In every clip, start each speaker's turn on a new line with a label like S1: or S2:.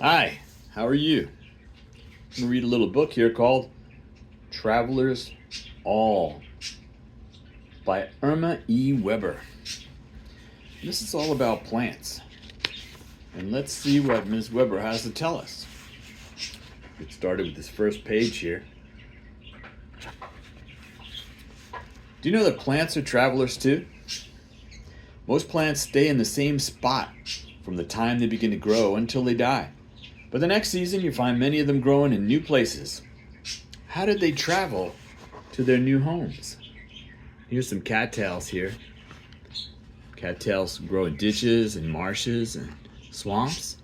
S1: Hi, how are you? I'm going to read a little book here called Travelers All by Irma E. Weber. This is all about plants. And let's see what Ms. Weber has to tell us. Get started with this first page here. Do you know that plants are travelers too? Most plants stay in the same spot from the time they begin to grow until they die. But the next season, you find many of them growing in new places. How did they travel to their new homes? Here's some cattails here. Cattails grow in ditches and marshes and swamps.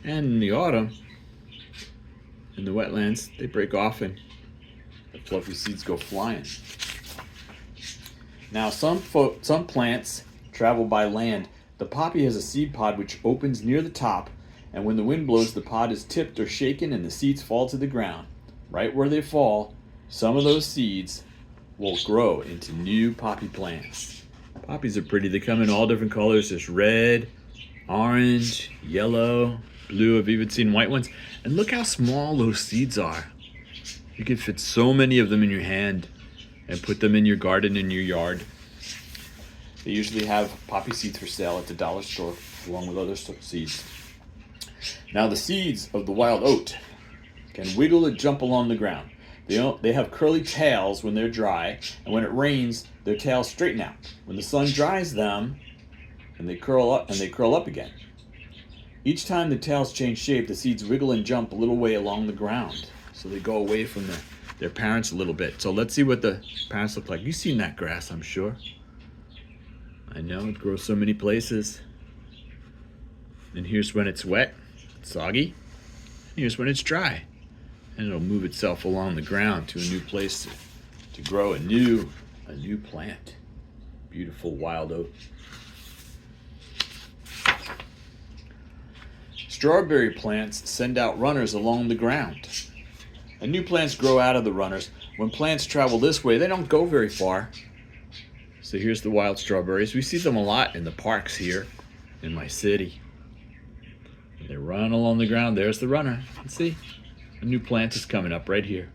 S1: And in the autumn, in the wetlands, they break off and the fluffy seeds go flying. Now, some plants travel by land. The poppy has a seed pod which opens near the top, and when the wind blows, the pod is tipped or shaken and the seeds fall to the ground. Right where they fall, some of those seeds will grow into new poppy plants. Poppies are pretty. They come in all different colors. There's red, orange, yellow, blue. I've even seen white ones. And look how small those seeds are. You can fit so many of them in your hand and put them in your garden, in your yard. They usually have poppy seeds for sale at the dollar store along with other seeds. Now, the seeds of the wild oat can wiggle or jump along the ground. They have curly tails when they're dry, and when it rains, their tails straighten out. When the sun dries them, and they curl up again. Each time the tails change shape, the seeds wiggle and jump a little way along the ground, so they go away from their parents a little bit. So let's see what the parents look like. You've seen that grass, I'm sure. I know it grows so many places. And here's when it's wet, soggy. And here's when it's dry. And it'll move itself along the ground to a new place to grow a new plant. Beautiful wild oat. Strawberry plants send out runners along the ground. And new plants grow out of the runners. When plants travel this way, they don't go very far. So here's the wild strawberries. We see them a lot in the parks here in my city. They run along the ground. There's the runner. Let's see. A new plant is coming up right here.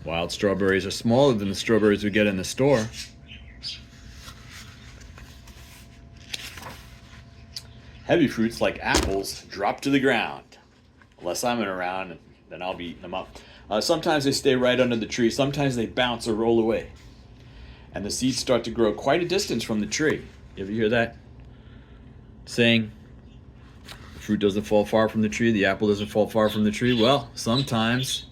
S1: Wild strawberries are smaller than the strawberries we get in the store. Heavy fruits like apples drop to the ground. Unless I'm around, then I'll be eating them up. Sometimes they stay right under the tree. Sometimes they bounce or roll away. And the seeds start to grow quite a distance from the tree. You ever hear that saying? The fruit doesn't fall far from the tree, the apple doesn't fall far from the tree. Well, sometimes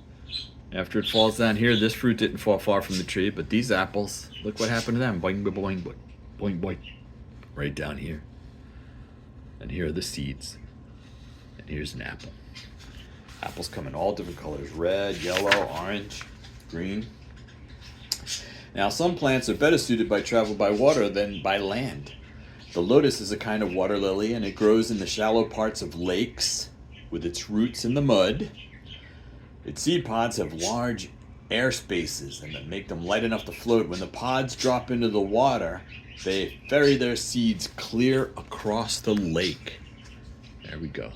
S1: after it falls down here, this fruit didn't fall far from the tree, but these apples, look what happened to them. Boing, boing, boing, boing, boing, boing. Right down here. And here are the seeds. And here's an apple. Apples come in all different colors: red, yellow, orange, green. Now, some plants are better suited by travel by water than by land. The lotus is a kind of water lily, and it grows in the shallow parts of lakes with its roots in the mud. Its seed pods have large air spaces and that make them light enough to float. When the pods drop into the water, they ferry their seeds clear across the lake. There we go.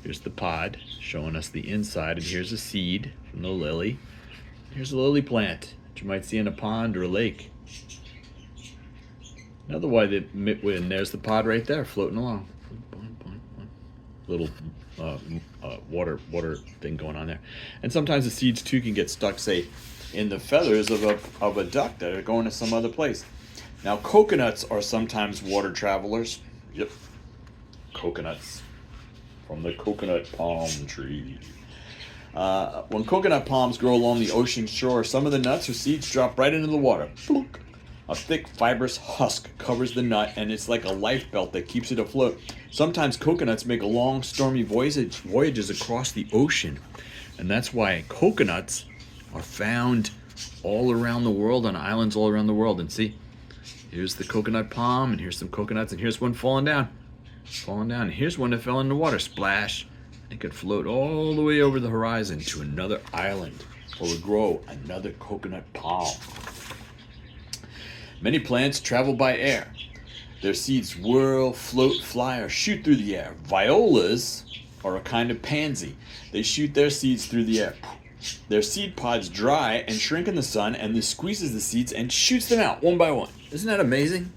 S1: Here's the pod showing us the inside, and here's a seed from the lily. Here's a lily plant that you might see in a pond or a lake. Another way and there's the pod right there floating along. Little water thing going on there. And sometimes the seeds too can get stuck, say, in the feathers of a duck that are going to some other place. Now, coconuts are sometimes water travelers. Yep, coconuts from the coconut palm tree. When coconut palms grow along the ocean shore, some of the nuts or seeds drop right into the water. Plunk. A thick, fibrous husk covers the nut, and it's like a life belt that keeps it afloat. Sometimes coconuts make long, stormy voyages across the ocean, and that's why coconuts are found all around the world, on islands all around the world. And see, here's the coconut palm, and here's some coconuts, and here's one falling down. And here's one that fell in the water. Splash. It could float all the way over the horizon to another island, or would grow another coconut palm. Many plants travel by air. Their seeds whirl, float, fly, or shoot through the air. Violas are a kind of pansy. They shoot their seeds through the air. Their seed pods dry and shrink in the sun, and this squeezes the seeds and shoots them out one by one. Isn't that amazing?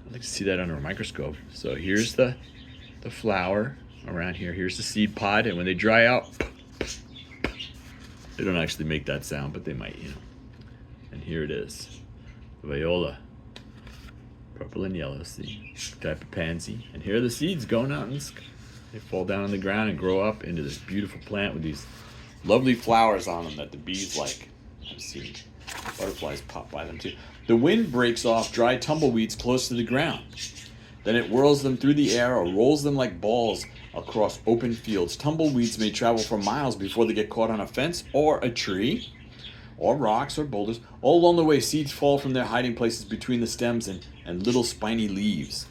S1: I'd like to see that under a microscope. So here's the flower around here. Here's the seed pod, and when they dry out, they don't actually make that sound, but they might, you know. And here it is, the viola, purple and yellow seed, type of pansy. And here are the seeds going out, and they fall down on the ground and grow up into this beautiful plant with these lovely flowers on them that the bees like. I've seen butterflies pop by them too. The wind breaks off dry tumbleweeds close to the ground. Then it whirls them through the air or rolls them like balls across open fields. Tumbleweeds may travel for miles before they get caught on a fence or a tree or rocks or boulders. All along the way, seeds fall from their hiding places between the stems and little spiny leaves.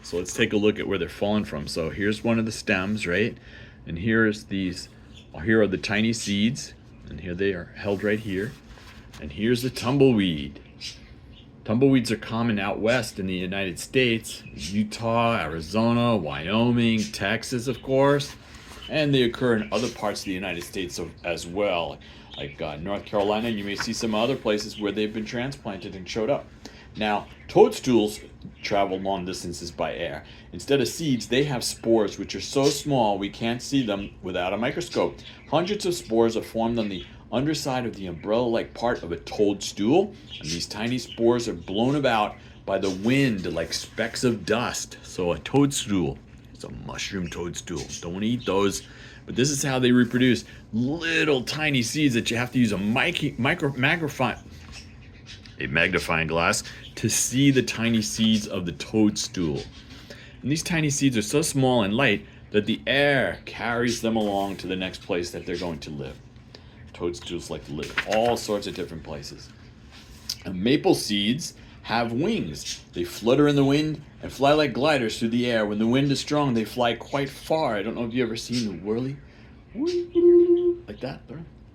S1: So let's take a look at where they're falling from. So here's one of the stems, right? And here are the tiny seeds, and here they are held right here. And here's the tumbleweed. Tumbleweeds are common out west in the United States, Utah, Arizona, Wyoming, Texas, of course. And they occur in other parts of the United States as well, like North Carolina, and you may see some other places where they've been transplanted and showed up. Now, toadstools travel long distances by air. Instead of seeds, they have spores which are so small we can't see them without a microscope. Hundreds of spores are formed on the underside of the umbrella-like part of a toadstool, and these tiny spores are blown about by the wind like specks of dust. So a toadstool, it's a mushroom toadstool. Don't eat those. But this is how they reproduce. Little tiny seeds that you have to use a magnifying glass to see the tiny seeds of the toadstool. And these tiny seeds are so small and light that the air carries them along to the next place that they're going to live. Toadstools like to live all sorts of different places. And maple seeds have wings. They flutter in the wind and fly like gliders through the air. When the wind is strong, they fly quite far. I don't know if you've ever seen the whirly, like that.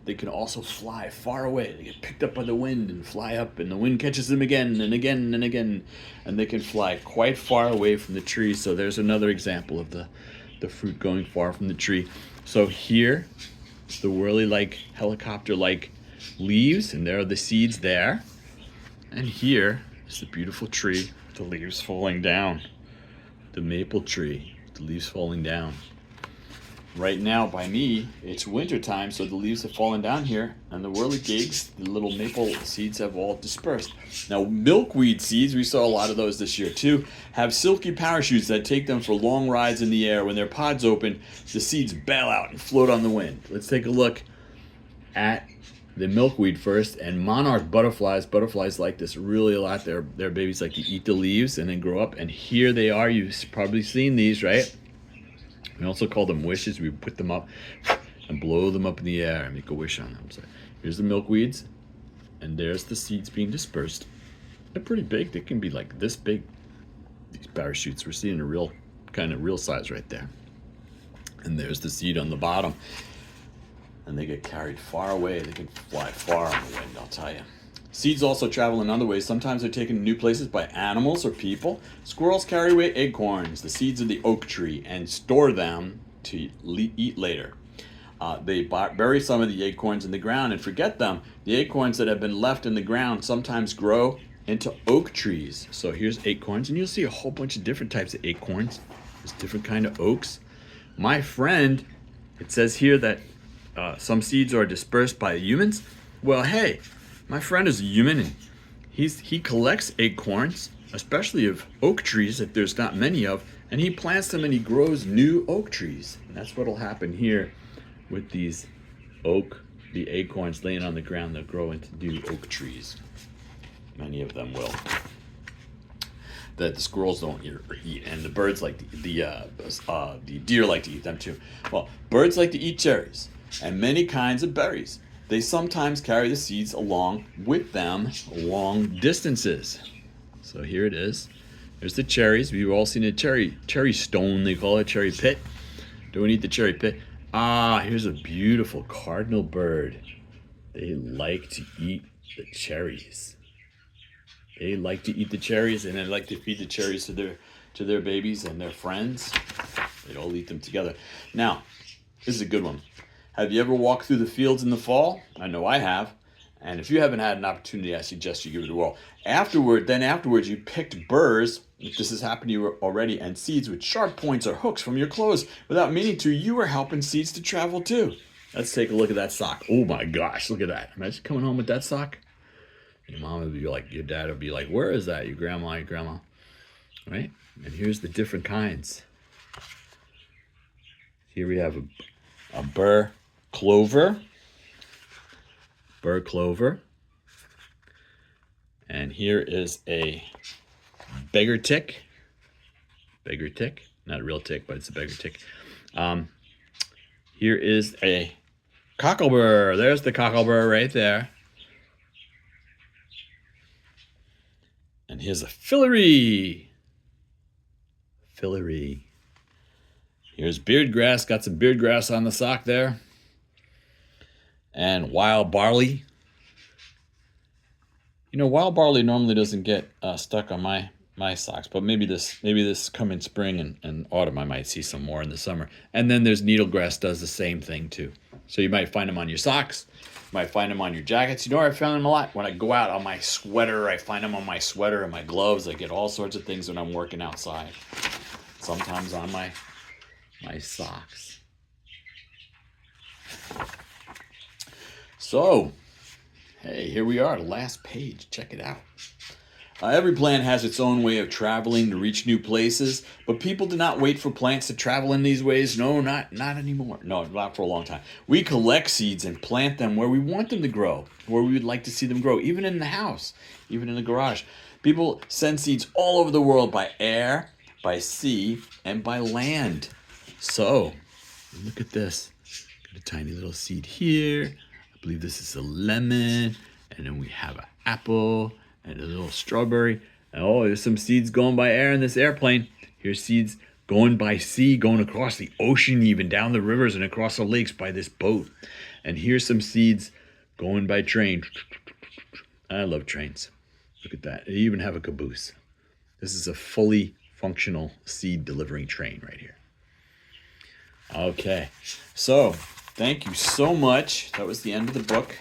S1: They can also fly far away. They get picked up by the wind and fly up, and the wind catches them again and again and again, and they can fly quite far away from the tree. So there's another example of the fruit going far from the tree. So here, the whirly-like, helicopter-like leaves, and there are the seeds there. And here is the beautiful tree, the leaves falling down. The maple tree, the leaves falling down. Right now, by me, it's winter time, so the leaves have fallen down here, and the whirligigs, the little maple seeds, have all dispersed. Now, milkweed seeds, we saw a lot of those this year too, have silky parachutes that take them for long rides in the air. When their pods open, the seeds bail out and float on the wind. Let's take a look at the milkweed first, and monarch butterflies. Butterflies like this really a lot. Their babies like to eat the leaves and then grow up, and here they are. You've probably seen these, right? We also call them wishes. We put them up and blow them up in the air and make a wish on them. So here's the milkweeds, and there's the seeds being dispersed. They're pretty big. They can be like this big, these parachutes. We're seeing a real size right there. And there's the seed on the bottom. And they get carried far away. They can fly far on the wind, I'll tell you. Seeds also travel in other ways. Sometimes they're taken to new places by animals or people. Squirrels carry away acorns, the seeds of the oak tree, and store them to eat later. They bury some of the acorns in the ground and forget them. The acorns that have been left in the ground sometimes grow into oak trees. So here's acorns, and you'll see a whole bunch of different types of acorns. There's different kind of oaks. My friend, it says here that some seeds are dispersed by humans. Well, hey, my friend is a human, and he collects acorns, especially of oak trees that there's not many of, and he plants them and he grows new oak trees. And that's what'll happen here with these the acorns laying on the ground. They'll grow into new oak trees. Many of them will. That the squirrels don't eat, and the birds like the deer like to eat them too. Well, birds like to eat cherries and many kinds of berries. They sometimes carry the seeds along with them long distances. So here it is. There's the cherries. We've all seen a cherry stone, they call it, cherry pit. Don't eat the cherry pit. Here's a beautiful cardinal bird. They like to eat the cherries. They like to eat the cherries, and they like to feed the cherries to their babies and their friends. They all eat them together. Now, this is a good one. Have you ever walked through the fields in the fall? I know I have. And if you haven't had an opportunity, I suggest you give it a whirl. Afterwards, you picked burrs, if this has happened to you already, and seeds with sharp points or hooks from your clothes. Without meaning to, you were helping seeds to travel too. Let's take a look at that sock. Oh my gosh, look at that. Imagine coming home with that sock. Your mom would be like, your dad would be like, where is that? Your grandma. Right? And here's the different kinds. Here we have a burr clover. And here is a beggar tick. Not a real tick, but it's a beggar tick. Here is a cocklebur. There's the cocklebur right there. And here's a fillory. Here's beard grass. Got some beard grass on the sock there. And wild barley. You know, wild barley normally doesn't get stuck on my socks, but maybe this coming spring and autumn I might see some more in the summer. And then there's needlegrass, does the same thing too. So you might find them on your socks, you might find them on your jackets. You know where I found them a lot? When I go out on my sweater, I find them on my sweater and my gloves. I get all sorts of things when I'm working outside. Sometimes on my socks. So, hey, here we are, the last page. Check it out. Every plant has its own way of traveling to reach new places, but people do not wait for plants to travel in these ways. No, not anymore. No, not for a long time. We collect seeds and plant them where we want them to grow, where we would like to see them grow, even in the house, even in the garage. People send seeds all over the world by air, by sea, and by land. So, look at this. Got a tiny little seed here. I believe this is a lemon, and then we have an apple and a little strawberry. And oh, there's some seeds going by air in this airplane. Here's seeds going by sea, going across the ocean, even down the rivers and across the lakes by this boat. And here's some seeds going by train. I love trains. Look at that. They even have a caboose. This is a fully functional seed delivering train right here. Okay, so thank you so much. That was the end of the book.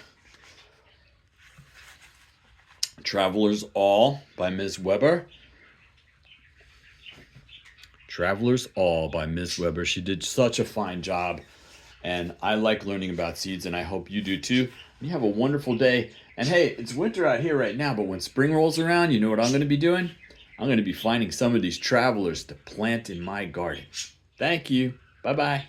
S1: Travelers All by Ms. Weber. Travelers All by Ms. Weber. She did such a fine job. And I like learning about seeds, and I hope you do too. And you have a wonderful day. And hey, it's winter out here right now, but when spring rolls around, you know what I'm going to be doing? I'm going to be finding some of these travelers to plant in my garden. Thank you. Bye-bye.